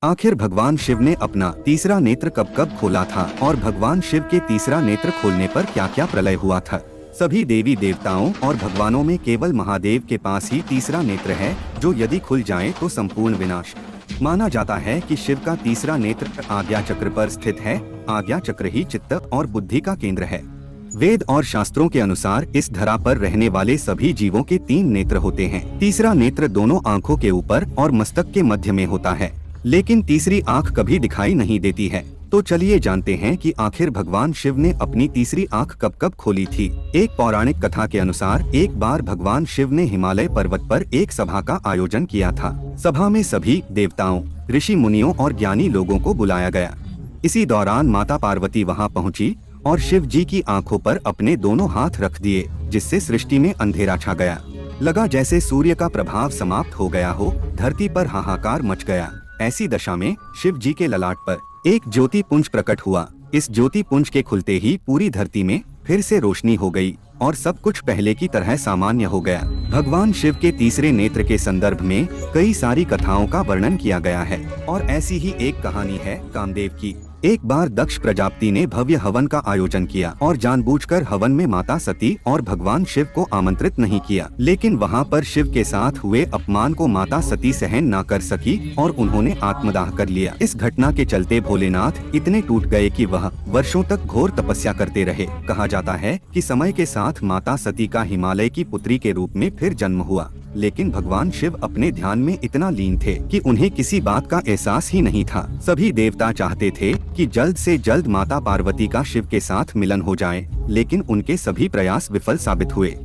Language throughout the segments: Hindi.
आखिर भगवान शिव ने अपना तीसरा नेत्र कब कब खोला था और भगवान शिव के तीसरा नेत्र खोलने पर क्या क्या प्रलय हुआ था। सभी देवी देवताओं और भगवानों में केवल महादेव के पास ही तीसरा नेत्र है, जो यदि खुल जाए तो संपूर्ण विनाश। माना जाता है कि शिव का तीसरा नेत्र आज्ञा चक्र पर स्थित है। आज्ञा चक्र ही चित्त और बुद्धि का केंद्र है। वेद और शास्त्रों के अनुसार इस धरा पर रहने वाले सभी जीवों के 3 नेत्र होते हैं। तीसरा नेत्र दोनों आँखों के ऊपर और मस्तक के मध्य में होता है, लेकिन तीसरी आँख कभी दिखाई नहीं देती है। तो चलिए जानते हैं कि आखिर भगवान शिव ने अपनी तीसरी आँख कब कब खोली थी। एक पौराणिक कथा के अनुसार एक बार भगवान शिव ने हिमालय पर्वत पर एक सभा का आयोजन किया था। सभा में सभी देवताओं, ऋषि मुनियों और ज्ञानी लोगों को बुलाया गया। इसी दौरान माता पार्वती वहां पहुंची और शिव जी की आंखों पर अपने दोनों हाथ रख दिए, जिससे सृष्टि में अंधेरा छा गया। लगा जैसे सूर्य का प्रभाव समाप्त हो गया हो, धरती पर हाहाकार मच गया। ऐसी दशा में शिव जी के ललाट पर एक ज्योति पुंज प्रकट हुआ। इस ज्योति पुंज के खुलते ही पूरी धरती में फिर से रोशनी हो गई और सब कुछ पहले की तरह सामान्य हो गया। भगवान शिव के तीसरे नेत्र के संदर्भ में कई सारी कथाओं का वर्णन किया गया है और ऐसी ही एक कहानी है कामदेव की। एक बार दक्ष प्रजापति ने भव्य हवन का आयोजन किया और जानबूझकर हवन में माता सती और भगवान शिव को आमंत्रित नहीं किया, लेकिन वहां पर शिव के साथ हुए अपमान को माता सती सहन न कर सकी और उन्होंने आत्मदाह कर लिया। इस घटना के चलते भोलेनाथ इतने टूट गए कि वह वर्षों तक घोर तपस्या करते रहे। कहा जाता है कि समय के साथ माता सती का हिमालय की पुत्री के रूप में फिर जन्म हुआ, लेकिन भगवान शिव अपने ध्यान में इतना लीन थे कि उन्हें किसी बात का एहसास ही नहीं था। सभी देवता चाहते थे कि जल्द से जल्द माता पार्वती का शिव के साथ मिलन हो जाए, लेकिन उनके सभी प्रयास विफल साबित हुए।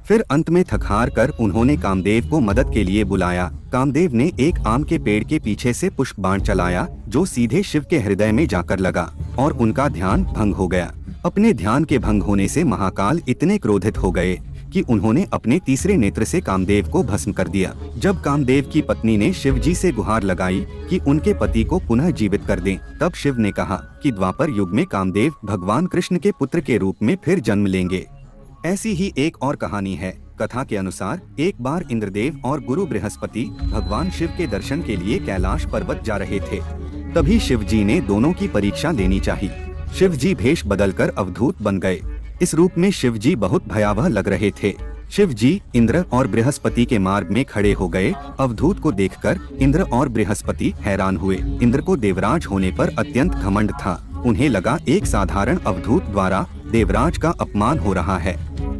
फिर अंत में थक हार कर उन्होंने कामदेव को मदद के लिए बुलाया। कामदेव ने एक आम के पेड़ के पीछे से पुष्प बाण चलाया, जो सीधे शिव के हृदय में जाकर लगा और उनका ध्यान भंग हो गया। अपने ध्यान के भंग होने से महाकाल इतने क्रोधित हो गए कि उन्होंने अपने तीसरे नेत्र से कामदेव को भस्म कर दिया। जब कामदेव की पत्नी ने शिव जी से गुहार लगाई कि उनके पति को पुनः जीवित कर दें, तब शिव ने कहा कि द्वापर युग में कामदेव भगवान कृष्ण के पुत्र के रूप में फिर जन्म लेंगे। ऐसी ही एक और कहानी है। कथा के अनुसार एक बार इंद्रदेव और गुरु बृहस्पति भगवान शिव के दर्शन के लिए कैलाश पर्वत जा रहे थे। तभी शिव जी ने दोनों की परीक्षा लेनी चाहिए। शिव जी भेष बदलकर अवधूत बन गए। इस रूप में शिव जी बहुत भयावह लग रहे थे। शिव जी इंद्र और बृहस्पति के मार्ग में खड़े हो गए। अवधूत को देखकर इंद्र और बृहस्पति हैरान हुए। इंद्र को देवराज होने पर अत्यंत घमंड था। उन्हें लगा एक साधारण अवधूत द्वारा देवराज का अपमान हो रहा है।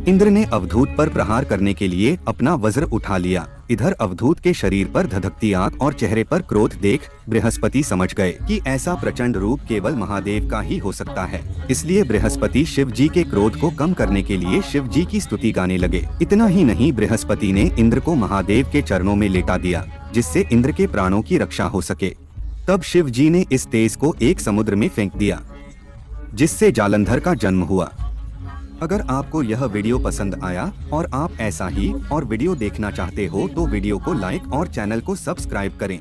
इंद्र ने अवधूत पर प्रहार करने के लिए अपना वज्र उठा लिया। इधर अवधूत के शरीर पर धधकती आग और चेहरे पर क्रोध देख बृहस्पति समझ गए कि ऐसा प्रचंड रूप केवल महादेव का ही हो सकता है। इसलिए बृहस्पति शिव जी के क्रोध को कम करने के लिए शिव जी की स्तुति गाने लगे। इतना ही नहीं, बृहस्पति ने इंद्र को महादेव के चरणों में लेटा दिया, जिससे इंद्र के प्राणों की रक्षा हो सके। तब शिव जी ने इस तेज को एक समुद्र में फेंक दिया, जिससे जालंधर का जन्म हुआ। अगर आपको यह वीडियो पसंद आया और आप ऐसा ही और वीडियो देखना चाहते हो तो वीडियो को लाइक और चैनल को सब्सक्राइब करें।